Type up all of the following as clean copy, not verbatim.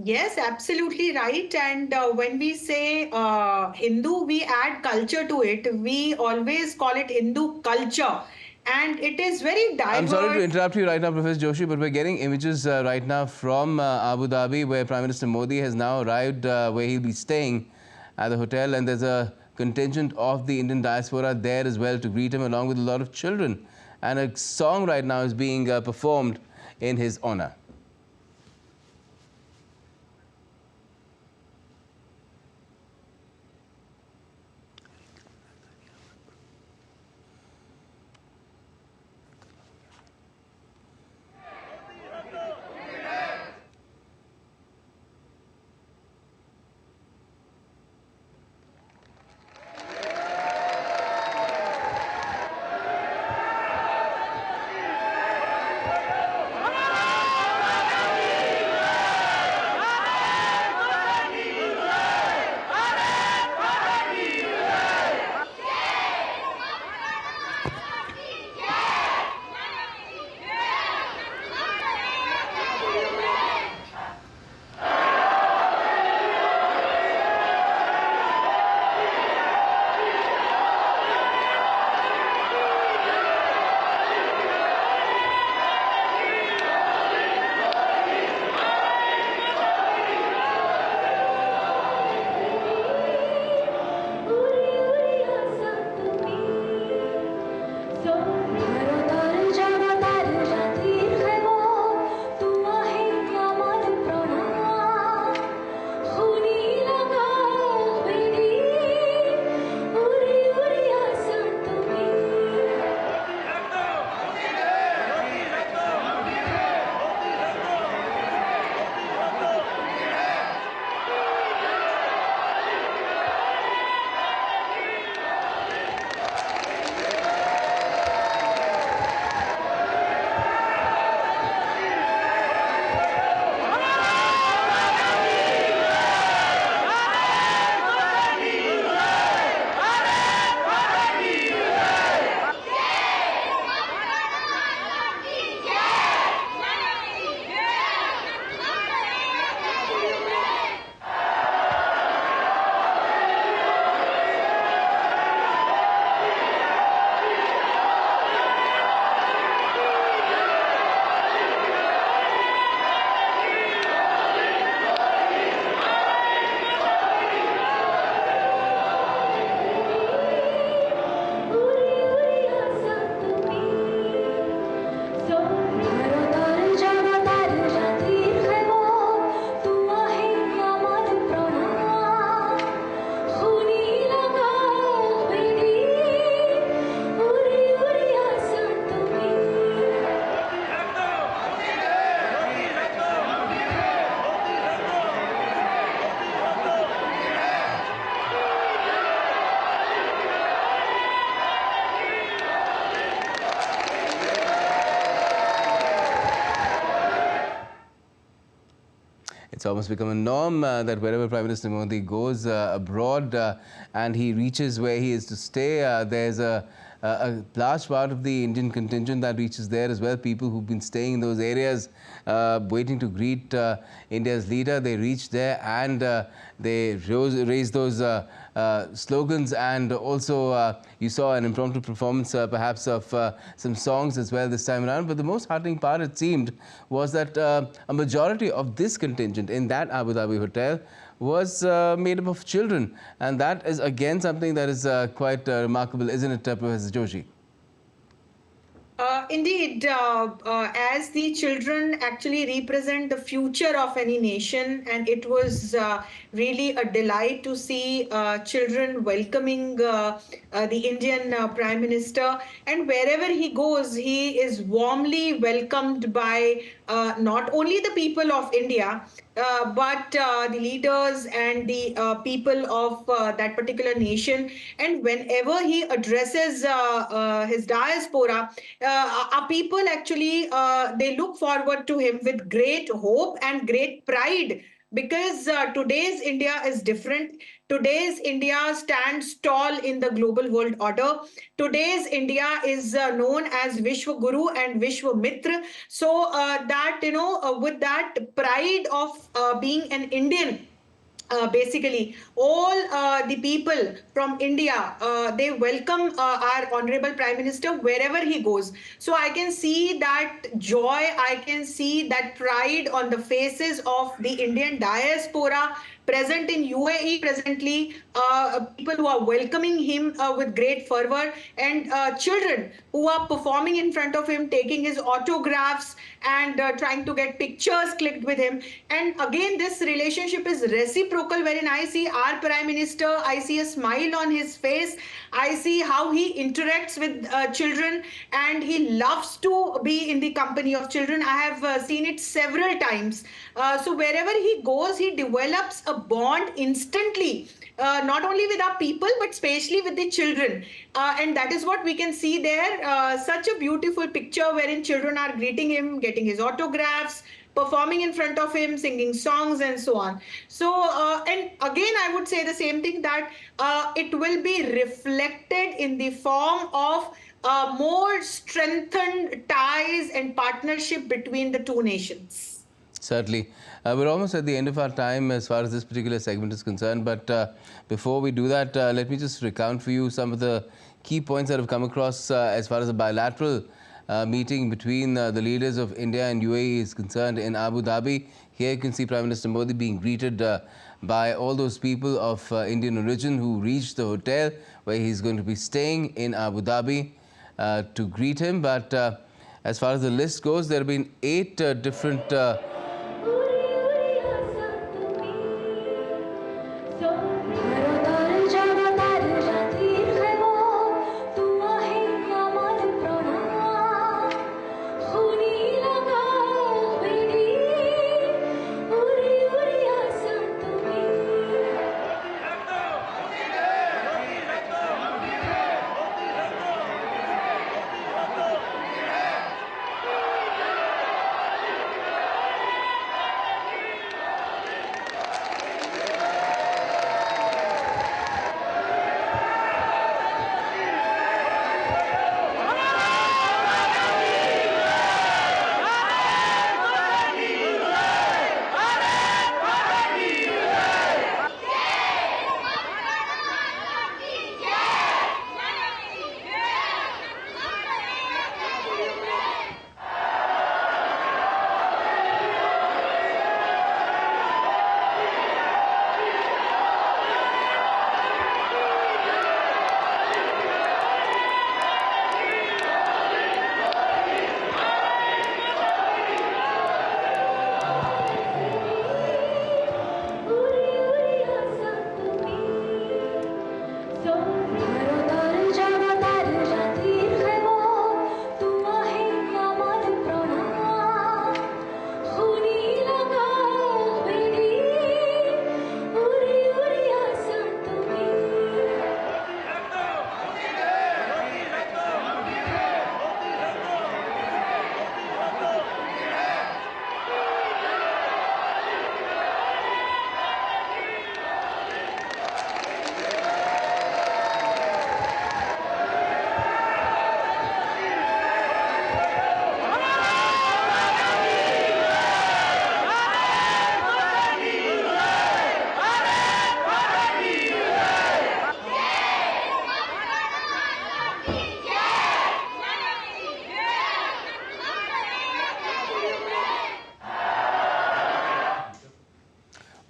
Yes, absolutely right. And when we say Hindu, we add culture to it. We always call it Hindu culture. And it is very I'm sorry to diverse. interrupt you right now, Professor Joshi, but we're getting images right now from Abu Dhabi, where Prime Minister Modi has now arrived, where he'll be staying at the hotel, and there's a contingent of the Indian diaspora there as well to greet him, along with a lot of children. And a song right now is being performed in his honor. It's almost become a norm that wherever Prime Minister Modi goes abroad and he reaches where he is to stay, there's a large part of the Indian contingent that reaches there as well. People who've been staying in those areas waiting to greet India's leader, they reach there and they raise those slogans, and also you saw an impromptu performance perhaps of some songs as well this time around. But the most heartening part, it seemed, was that a majority of this contingent in that Abu Dhabi hotel was made up of children, and that is again something that is quite remarkable, isn't it, Professor Joshi? Indeed, as the children actually represent the future of any nation, and it was really a delight to see children welcoming the Indian Prime Minister. And wherever he goes, he is warmly welcomed by not only the people of India, but the leaders and the people of that particular nation. And whenever he addresses his diaspora, our people actually they look forward to him with great hope and great pride. because today's India is different. Today's India stands tall in the global world order. Today's India is known as Vishwa Guru and Vishwa Mitra. So that, with that pride of being an Indian, basically all the people from India, they welcome our honorable Prime Minister wherever he goes. So I can see that joy, I can see that pride on the faces of the Indian diaspora present in UAE presently, people who are welcoming him with great fervor, and children who are performing in front of him, taking his autographs and trying to get pictures clicked with him. And again, this relationship is reciprocal, wherein I see our Prime Minister, I see a smile on his face, I see how he interacts with children, and he loves to be in the company of children. I have seen it several times. So wherever he goes, he develops a bond instantly, not only with our people but especially with the children, and that is what we can see there. Such a beautiful picture wherein children are greeting him, getting his autographs, performing in front of him, singing songs and so on. So and again I would say the same thing, that it will be reflected in the form of more strengthened ties and partnership between the two nations. Certainly. We're almost at the end of our time as far as this particular segment is concerned. But before we do that, let me just recount for you some of the key points that have come across as far as a bilateral meeting between the leaders of India and UAE is concerned in Abu Dhabi. Here you can see Prime Minister Modi being greeted by all those people of Indian origin who reached the hotel where he's going to be staying in Abu Dhabi to greet him. But as far as the list goes, there have been 8 different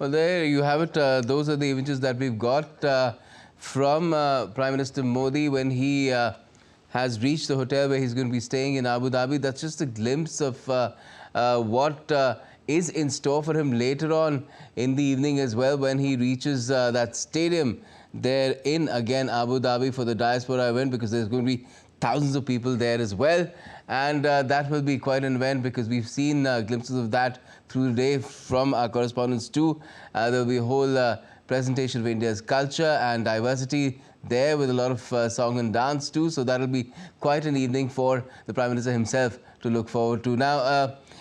Well, there you have it. Those are the images that we've got from Prime Minister Modi when he has reached the hotel where he's going to be staying in Abu Dhabi. That's just a glimpse of what is in store for him later on in the evening as well, when he reaches that stadium there in, again, Abu Dhabi for the diaspora event, because there's going to be thousands of people there as well. And that will be quite an event, because we've seen glimpses of that through the day from our correspondents too. There will be a whole presentation of India's culture and diversity there, with a lot of song and dance too. So that will be quite an evening for the Prime Minister himself to look forward to. Now,